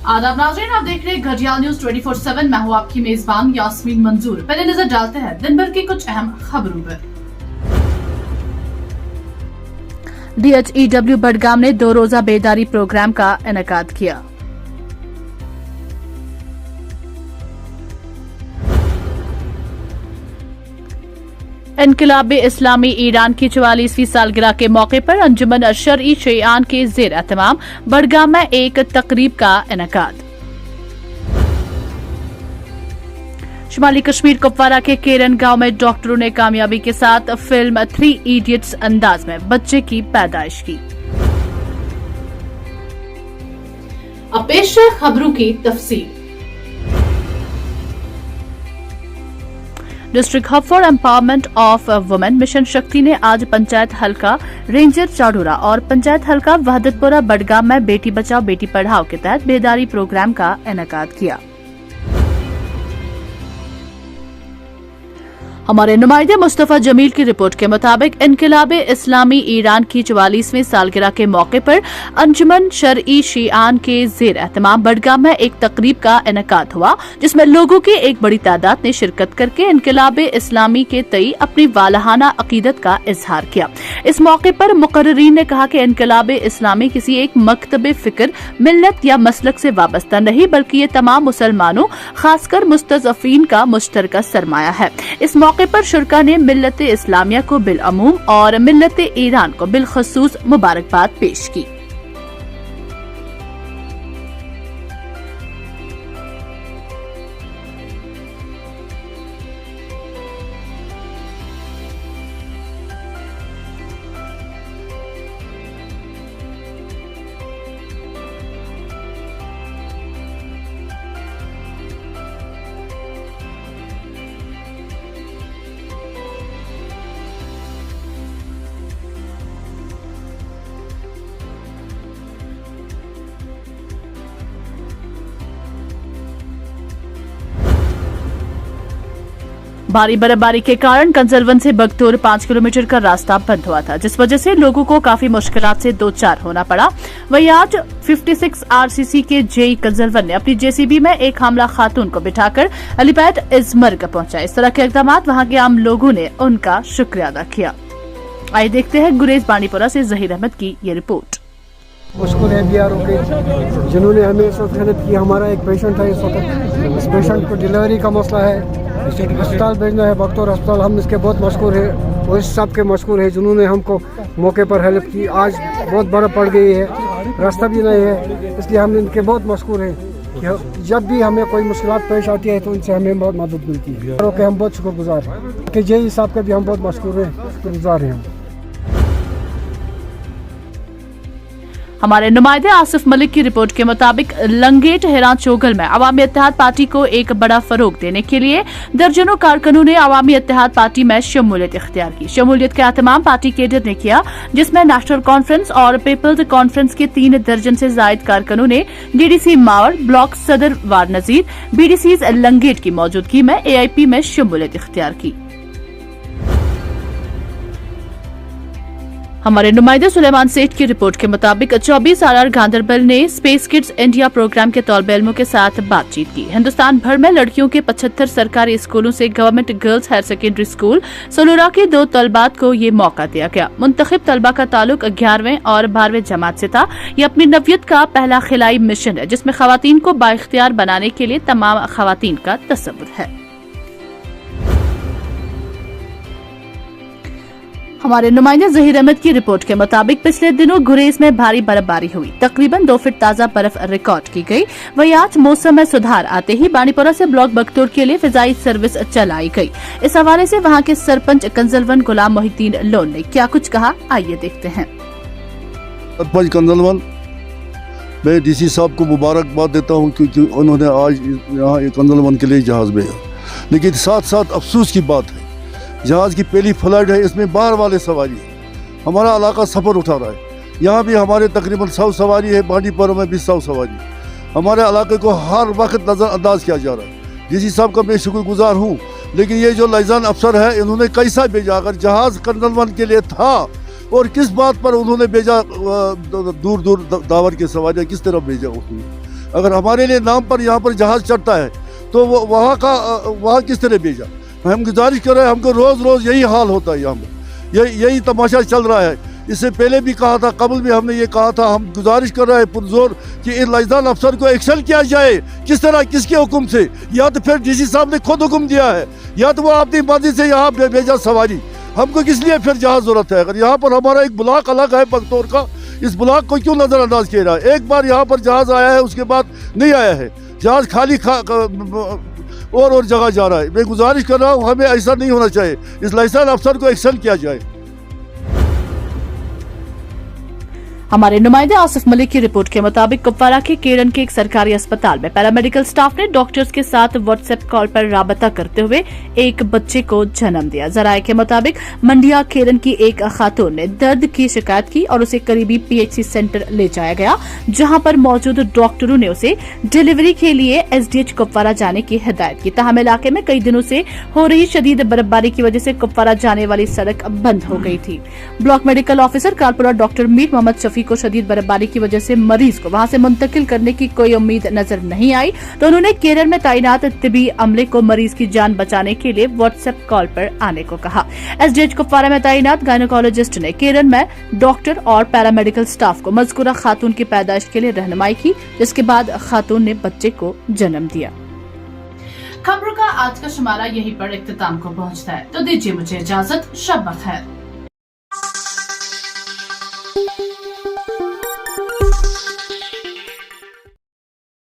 आदाब नाज़रीन, आप देख रहे हैं घड़ियाल न्यूज 24/7। मैं हूं आपकी मेजबान यास्मीन मंजूर। पहले नजर डालते हैं दिन भर की कुछ अहम खबरों पर। DHEW बडगाम ने 2 रोजा बेदारी प्रोग्राम का इनेकाद किया। इनकलाब इस्लामी ईरान की 44वीं सालगिरह के मौके पर अंजुमन शरई शेआन के जेर एहतमाम बडगाम में एक तकरीब का इनेकाद। शुमाली कश्मीर कुपवारा के केरन गांव में डॉक्टरों ने कामयाबी के साथ फिल्म 3 इडियट्स अंदाज में बच्चे की पैदाइश की। अब पेश है खबरों की तफसील। District hub for empowerment of women mission शक्ति ने आज पंचायत हल्का रेंजर चाडूरा और पंचायत हल्का वहदतपुरा बडगाम में बेटी बचाओ बेटी पढ़ाओ के तहत बेदारी प्रोग्राम का इनेकाद किया। हमारे नुमाइंदे मुस्तफा जमील की रिपोर्ट के मुताबिक इनकलाबे इस्लामी ईरान की 44वीं सालगिरह के मौके पर अंजुमन शरई शेआन के जेर एहतमाम बडगाम में एक तकरीब का इनेकाद हुआ, जिसमें लोगों की एक बड़ी तादाद ने शिरकत करके इनकलाबे इस्लामी के तई अपनी वालहाना अकीदत का इजहार किया। इस मौके पर मुकर्रीन ने कहा कि इनकलाबे इस्लामी किसी एक मकतबे फिक्र, मिल्लत या मसलक से वाबस्ता नहीं, बल्कि ये तमाम मुसलमानों खासकर मुस्तज़अफ़ीन का मुश्तरका सरमाया है। इस मौके पर शुरका ने मिल्लत इस्लामिया को बिलअमूम और मिल्लत ईरान को बिलखसूस मुबारकबाद पेश की। भारी बर्फबारी के कारण कंजलवन से बगतौर 5 किलोमीटर का रास्ता बंद हुआ था, जिस वजह से लोगों को काफी मुश्किलात से दो चार होना पड़ा। वहीं आज 56 RCC के जेई कंजलवन ने अपनी JCB में एक हमला खातून को बिठाकर एलिपैड इजमर्ग पहुंचा। इस तरह के इकदाम वहां के आम लोगों ने उनका शुक्रिया अदा किया। आइए देखते हैं गुरेज बानीपुरा से जहीर अहमद की ये रिपोर्ट। मुश्किल है BRO के जिन्होंने हमें इस वक्त हेल्प की। हमारा एक पेशेंट है, इस वक्त इस पेशेंट को डिलीवरी का मसला है, अस्पताल भेजना है, बगतौर अस्पताल। हम इसके बहुत मशहूर है और इस सब के मशहूर है जिन्होंने हमको मौके पर हेल्प की। आज बहुत बर्फ पड़ गई है, रास्ता भी नहीं है, इसलिए हम इनके बहुत मशहूर है कि जब भी हमें कोई मुश्किलात पेश आती है तो उनसे हमें बहुत मदद मिलती है। हम बहुत शुक्रगुजार हैं कि जेई साहब के भी हम बहुत मशहूर हैं, शुक्रगुजार हैं हम। हमारे नुमाइंदे आसिफ मलिक की रिपोर्ट के मुताबिक लंगेट हेरा चोगल में अवामी इत्तेहाद पार्टी को एक बड़ा फरोग देने के लिए दर्जनों कारकुनों ने अवामी इत्तेहाद पार्टी में शमूलियत इख्तियार की। शमूलियत का एहतमाम पार्टी कैडर ने किया, जिसमें नेशनल कॉन्फ्रेंस और पीपल्स कॉन्फ्रेंस के 3 दर्जन से जायद कारकुनों ने DDC मावर, ब्लॉक सदर वार नजीर, BDCs लंगेट की मौजूदगी में AIP में शमूलियत इख्तियार की। हमारे नुमाइंदे सुलेमान सेठ की रिपोर्ट के मुताबिक 24 RR गांधरबल ने स्पेस किड्स इंडिया प्रोग्राम के तौलबे इल्मों के साथ बातचीत की। हिंदुस्तान भर में लड़कियों के 75 सरकारी स्कूलों से government girls higher secondary school Salora के 2 तलबात को ये मौका दिया गया। मुंतखब तलबा का ताल्लुक 11वें और 12वें जमात से था। ये अपनी नवियत का पहला खिलाई मिशन है, जिसमें खवातीन को बाइख्तियार बनाने के लिए तमाम खवातीन का तसव्वुर है। हमारे नुमाइंदे जहीर अहमद की रिपोर्ट के मुताबिक पिछले दिनों गुरेज में भारी बर्फबारी हुई, तकरीबन 2 फीट ताजा बर्फ रिकॉर्ड की गई। वहीं आज मौसम में सुधार आते ही बानीपुरा से ब्लॉक बगतौर के लिए फिजाई सर्विस चलाई गई। इस हवाले से वहां के सरपंच कंजलवन गुलाम मोहिद्दीन लोन ने क्या कुछ कहा, आइए देखते हैं। सरपंच कंजलवन, मैं DC साहब को मुबारकबाद देता हूँ क्योंकि उन्होंने आज यहाँ कंजलवन के लिए जहाज भेजा। लेकिन साथ साथ अफसोस की बात है, जहाज़ की पहली फ्लाइट है, इसमें 12 वाले सवारी है। हमारा इलाका सफ़र उठा रहा है। यहाँ भी हमारे तकरीबन 100 सवारी है, बानीपुरा में भी 100 सवारी। हमारे इलाके को हर वक्त नज़रअंदाज किया जा रहा है। DC साहब का मैं शुक्रगुजार हूँ, लेकिन ये जो लाइजान अफसर है, इन्होंने कैसा भेजा? अगर जहाज़ कंजलवन के लिए था और किस बात पर उन्होंने भेजा दूर दूर दावर की सवारियाँ किस तरह भेजा उसने? अगर हमारे लिए नाम पर यहाँ पर जहाज़ चढ़ता है तो वहाँ किस तरह भेजा। हम गुजारिश कर रहे हैं, हमको रोज़ रोज़ यही हाल होता है यहाँ पर, यही तमाशा चल रहा है। इससे पहले भी कहा था, कबल भी हमने ये कहा था, हम गुजारिश कर रहे हैं पुरजोर कि इन लाइजदार अफसर को एक्शन किया जाए। किस तरह, किसके हुक्म से? या तो फिर डीसी साहब ने खुद हुक्म दिया है, या तो वो अपनी मर्जी से यहाँ भेजा सवारी। हमको किस लिए फिर जहाँ ज़रूरत है? अगर यहाँ पर हमारा एक ब्लॉक अलग है बगतौर का, इस ब्लॉक को क्यों नज़रअंदाज किया रहा है? एक बार यहाँ पर जहाज़ आया है, उसके बाद नहीं आया है, जहाज़ खाली और जगह जा रहा है। मैं गुजारिश कर रहा हूँ, हमें ऐसा नहीं होना चाहिए, इस लाइसेंस अफसर को एक्शन किया जाए। हमारे नुमाइंदे आसिफ मलिक की रिपोर्ट के मुताबिक कुपवारा के केरन के एक सरकारी अस्पताल में पैरामेडिकल स्टाफ ने डॉक्टर्स के साथ व्हाट्सएप कॉल पर राबता करते हुए एक बच्चे को जन्म दिया। जराये के मुताबिक मंडिया केरन की एक खातून ने दर्द की शिकायत की और उसे करीबी पीएचसी सेंटर ले जाया गया, जहां पर मौजूद डॉक्टरों ने उसे डिलीवरी के लिए एसडीएच कुपवारा जाने की हिदायत की। ताहम इलाके में कई दिनों से हो रही शदीद बर्फबारी की वजह से कुपवारा जाने वाली सड़क बंद हो गई थी। Block medical officer Kalpura doctor Mir Mohammad Shafi को शदीद बर्फबारी की वजह से मरीज को वहां से मुंतकिल करने की कोई उम्मीद नजर नहीं आई, तो उन्होंने केरल में तैनात तिबी अमले को मरीज की जान बचाने के लिए व्हाट्सएप कॉल पर आने को कहा। एसडीएच कुपवारा में तैनात गायनोकोलॉजिस्ट ने केरल में डॉक्टर और पैरामेडिकल स्टाफ को मज़कूरा खातून की पैदाइश के लिए रहनुमाई की, जिसके बाद खातून ने बच्चे को जन्म दिया। खबरों का आज का शुमारा यहीं पर इख्तिताम को पहुंचता है, तो दीजिए मुझे इजाजत। शब बखैर।